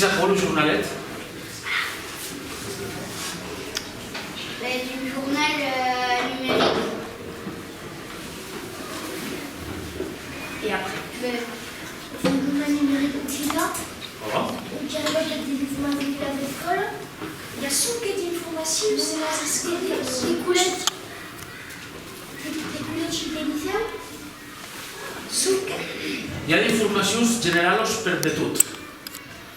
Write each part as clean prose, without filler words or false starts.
ça quoi le journalet? Du journal numérique. Et après? C'est un journal numérique occitan. Oh. Qui arrive des informations de l'école. Il y a sous que d'informations, c'est Des coulettes. Des coulettes chez les lycéens. sous que... Hi ha informacions generals de tot.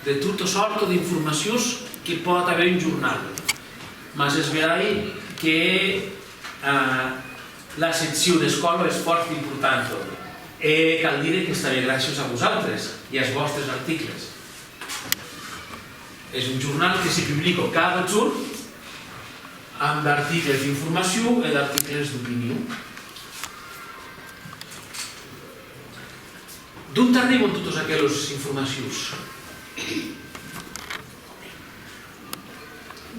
De tota sort d'informacions que pot haver un jornal. Mas es verà que la secció d'escola és fort important. Cal dir que està bé gràcies a vosaltres i als vostres articles. És un jornal que se publica cada jour amb articles d'informació i d'articles d'opinió. D'on arriben totes aquelles informacions?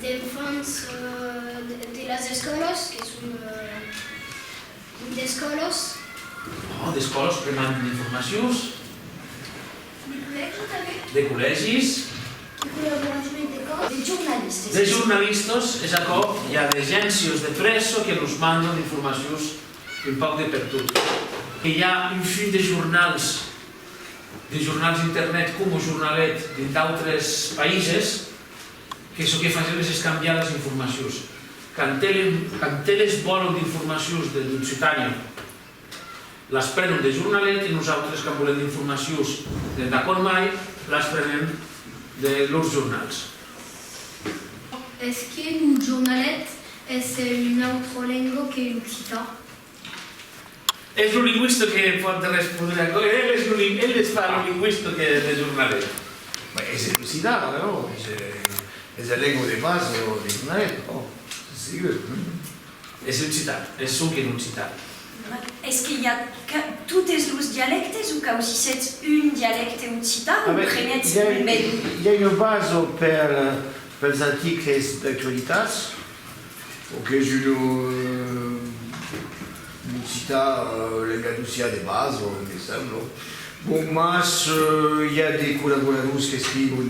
Des fonts de les escoles, que són d'escoles. D'escoles que manden informacions, Des col·legis també. de col·legis, De col·laboracions d'écoles. Des journalistes. de jornalistes, és a cop, hi ha d'agències de pressa que ens manden informacions un poc de per tot. Hi ha un fill de jornals internet com el jornalet d'altres països que el que fan és canviar les informacions. Quan elles volen d'informacions de l'Occitània, les prenen de jornalet i nosaltres, quan volem d'informacions de Dacormai, les prenem de los jornals. Est-ce qu'un journalet est une autre langue que l'occitan? És el lingüista que pot respondre a cosa. Ell es fa el lingüista que de jornalet. Es el occitano, ¿no? Es la lengua de base del journal, ¿no? Sí, És l'occità, és suc en occità. Est-ce qu'il y a tous les dialectes ou qu'il aussi c'est un dialecte occitan ou prenez il y a une base per les articles d'actualitat, que és un occità l'andalusia de base, mi sembla. Bon, mas hi ha des col·laboradors que escriuen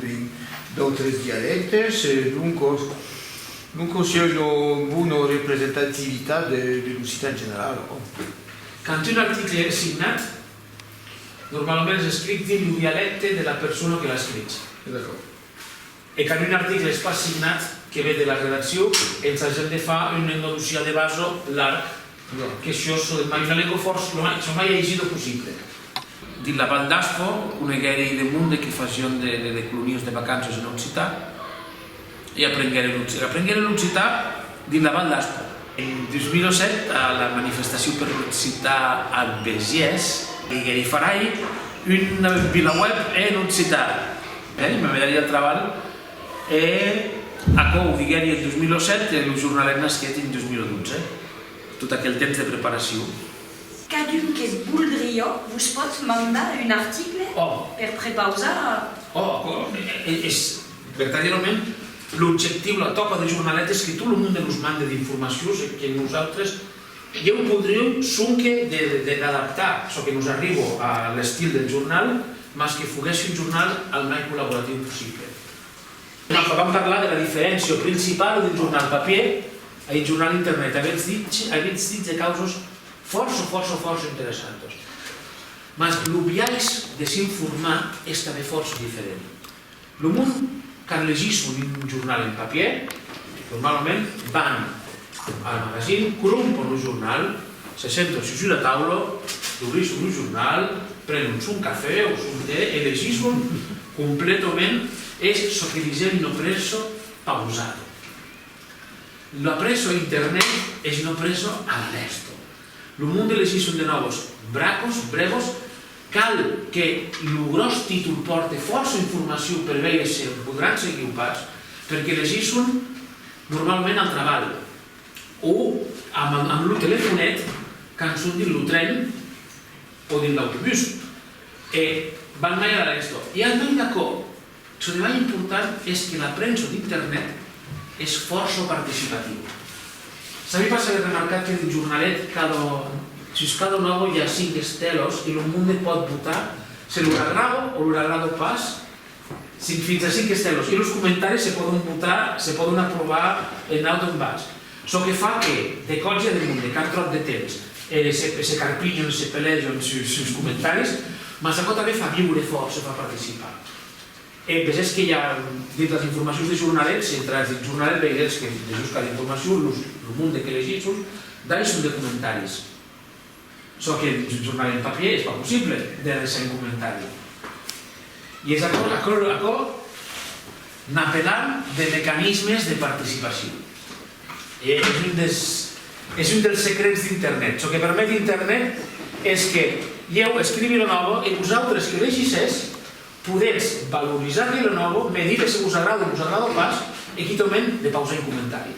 d'altres dialectes, donc c'è una buona representativitat de l'occità en general. Quan un article és signat, normalment és escrit dins el dialecte de la persona que l'ha escrit. I quan un article és pas signat, que ve de la redacció, ens hagin de fer una andalusia de base llarg, que això és una llengua força, el més llegida possible. Dins la Val d'Aspo, coneguérem de munt que facin de colònies de vacances en occità i aprenguérem l'occità dins la Val d'Aspo. En 2007, a la manifestació per l'occità a Besiers, hi farà una vilaweb en occità. M'agradaria el treball. A Cou, diguem-hi, en 2007, el jornalet nasquet en 2012. Tot aquell temps de preparació. Cadun que voldria, vos pot mandar un article per prepausar? Verdaderament, l'objectiu, la toca de jornalet és que tot el món ens manda d'informacions que nosaltres ja ho podríem sonque d'adaptar, això que ens arriba a l'estil del jornal, més que fogués un jornal el més col·laboratiu possible. Vam parlar de la diferència principal d'un jornal paper i un jornal internet. Havents dit de causes força interessants. Mas el viatge de s'informar és també força diferent. El món, quan llegeixen un jornal en paper, normalment van al magazín, corrompen el jornal, se senten a la taula, obren el jornal, prenen un cafè o un té i llegeixen completament. És el que diem una pressa pausada. La pressa a internet és una pressa a l'esto. El món de les de noves brevos, cal que el gros títol porti força informació per veure si podran ser equipats, perquè llegeixen normalment al treball o amb el telefonet quan són dins el tren o dins l'autobús. Van mai a l'esto. I al mai d'acord, el més important és que la premsa d'internet és força participativa. S'ha vist de remarcar que en el jornalet cada nou hi ha 5 estelos i el món pot votar si l'agrada o l'agrada pas, fins a 5 estelos. I els comentaris se poden votar, se poden aprovar en alt o en baix. Això que fa que de colla del món, de cap trot de temps, se carpinyen, se pelegen els comentaris, mas això també fa viure fort, se fa participar. Ves que hi ha, dins les informacions de jornalets, si entrats dins jornalet veuràs que de buscar informació, el munt que llegits, d'ahí són de comentaris. Això que en jornal en paper és poc possible de deixar un comentari. I és això n'apel·lant de mecanismes de participació. És un dels secrets d'internet. El que permet internet és que jo escrivi lo nou i vosaltres que llegisseu podeu valoritzar-li lo nou, medir si us agrada o pas, i quitament de pausar un comentari.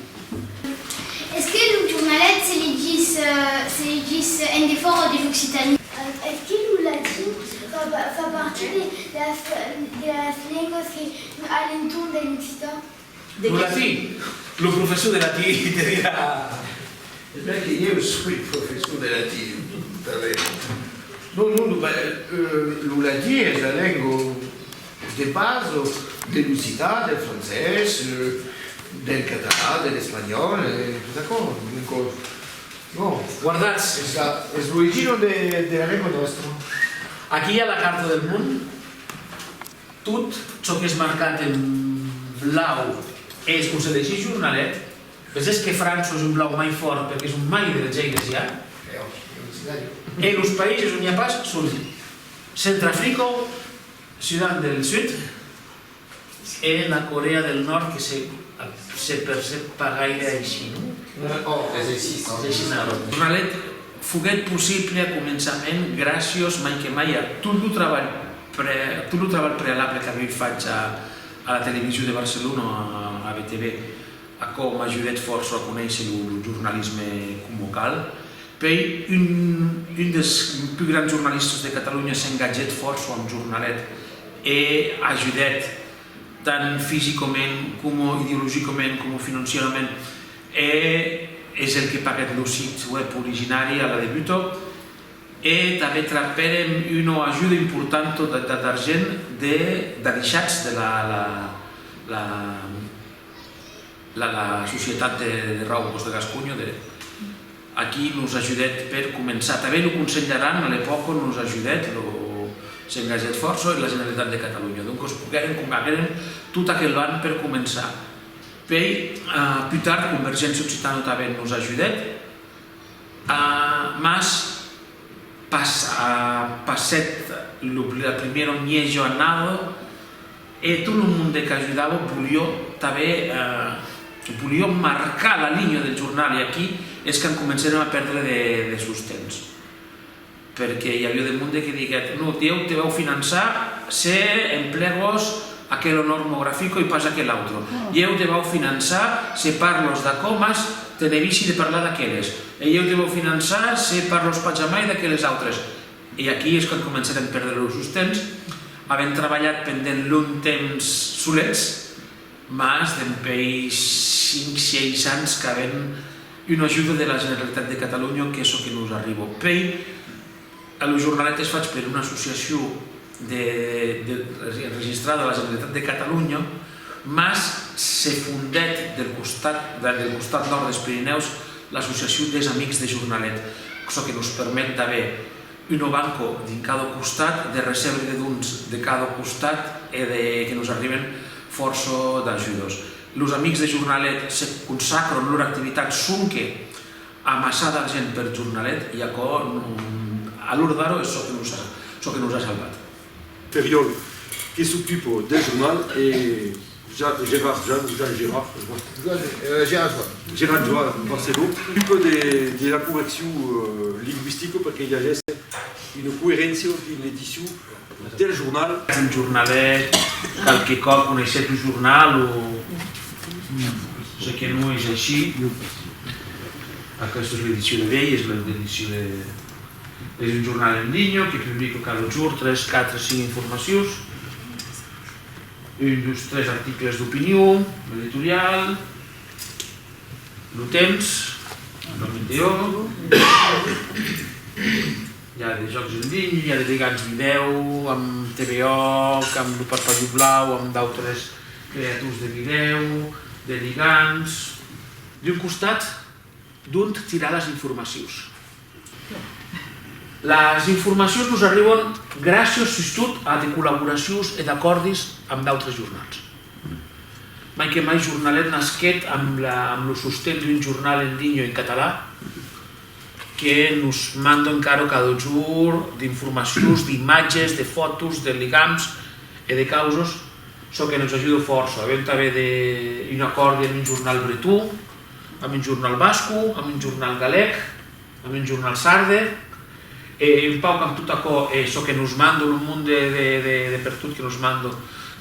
Est-ce que le journalet, c'est les 10 ND4 de l'Occitanie? Est-ce que l'Oulatin fait partie de las lenguas que alentour de l'Occitan? El latí, el professor de latí te dirà... És que jo soy professor de latí, també. No, el latí és la llengua de base de l'occità, del francès, del català, de l'espanyol, tot això. No, Guardats, és l'origen de la llengua nostra. aquí hi ha la carta del món. Tot el que és marcat en blau és com se llegeix jornalet. Ves que França és un blau mai fort perquè és un mai de les eines ja. I els països on hi ha pas són Centroàfrica, Sudan del Sud i la Corea del Nord, que se percep pas gaire així. És així. El jornalet foguet possible a començament gràcies mai que mai a tot el treball prealable que avui faig a la televisió de Barcelona, a BTV, a com m'ha ajudat força a conèixer el jornalisme local. Poi un dels più grans jornalistes de Catalunya s'ha engagat força amb jornalet i ha ajudat tant físicament com ideològicament com financierament. És el que ha pagat el sit web originari a la debuta i també tractarem una ajuda important d'argent d'adixats de la societat de Raubos de Gascunya. Aquí ens ha ajudat per començar. També el Consell d'Aran a l'època ens ha ajudat, s'ha engajat força, i la Generalitat de Catalunya. Doncs poguérem tot aquell any per començar. Plus tard, Convergència Occitana també ens ha ajudat. Mas, passat la primera miejo anada, i tot el món que ajudava volia marcar la línia del jornal, i aquí és que començarem a perdre de sustents. Perquè hi havia de munt que digués no, Déu te vau finançar ser emplegos aquell normogràfico i pas aquell altre. Déu te vau finançar ser parlos de comes, te devici de parlar d'aquelles. I Déu te vau finançar ser parlos pajamai d'aquelles altres. I aquí és que començarem a perdre els sustents, havent treballat pendent l'un temps solets, mas d'empeix 5-6 anys que havent una ajuda de la Generalitat de Catalunya, que és el que ens arriba. El jornalet es faig per una associació registrada a la Generalitat de Catalunya, mas s'ha fundat del costat nord dels Pirineus l'Associació dels Amics de Jornalet, això que ens permet d'haver un banco de cada costat, de recebre de cada costat i que ens arriben força d'ajudes. Els amics de jornalet se consacren en loro activitat sonque amassar d'argent per jornalet i a l'hora d'ara és el que ens ha salvat. Feriol, qui s'occupe del journal, et Gérard Joan Barceló, s'occupe de la correction linguistique perquè hi hagi una coherència en l'edició del journal. Un jornalet, qualque cop coneixet un jornal o sé que no és així. Aquesta és l'edició de vell, és l'edició de... És un jornal en línia que publica cada jour 3, 4, 5 informacions, 1, 2, 3 articles d'opinió, l'editorial, el temps, el meteor, hi ha de jocs en línia, hi ha de grans vídeos amb TVO, amb el Parpalliu Blau, amb d'altres creators de vídeo, de lligams. D'un costat, d'un tirar les informacions. Les informacions ens arriben gràcies a de col·laboracions i d'acordis amb d'altres jornals. Mai que mai jornalet nasquet amb el sostén d'un jornal en digne en català que ens manda encara cada jour d'informacions, d'imatges, de fotos, de lligams i de causes, això que ens ajuda força. Havent d'haver un acord amb un jornal bretó, amb un jornal basco, amb un jornal galec, amb un jornal sarde, un poc amb tot això que ens manda el munt de pertot que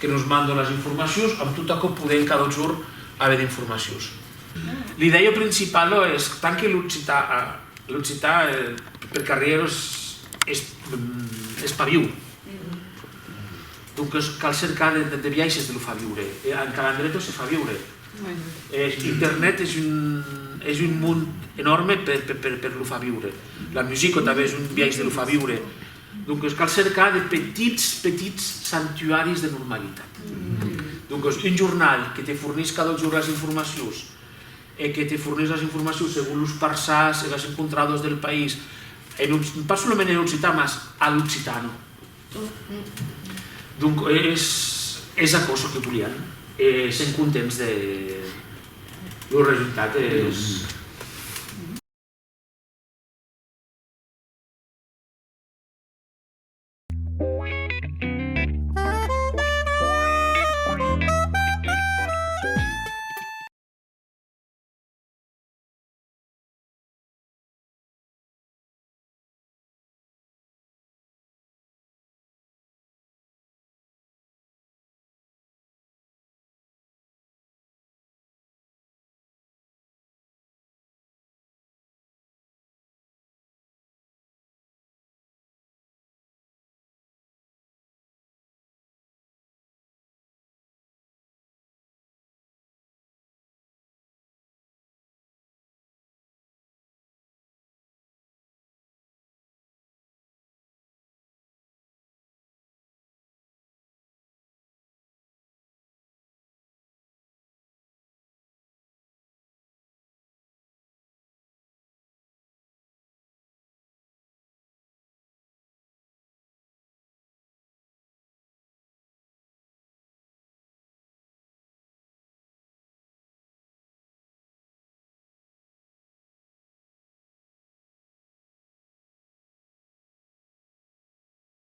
ens manda les informacions, amb tot això podem cada jour haver d'informacions. L'idea principal és tant que l'occità per carrer és pa viu. Donc cal cercar de viatges de lo fa viure. En Calandreto se fa viure. Internet és un món enorme per lo fa viure. La música també és un viatge de lo fa viure. Donc cal cercar de petits santuaris de normalitat. Donc un jornal que te fornís cada jour les informacions i que te fornís les informacions segons els parsars i els encontrados del país, no solament en l'occità, mas a l'occitano. Donc és la cosa que volien. Sent contents del resultat.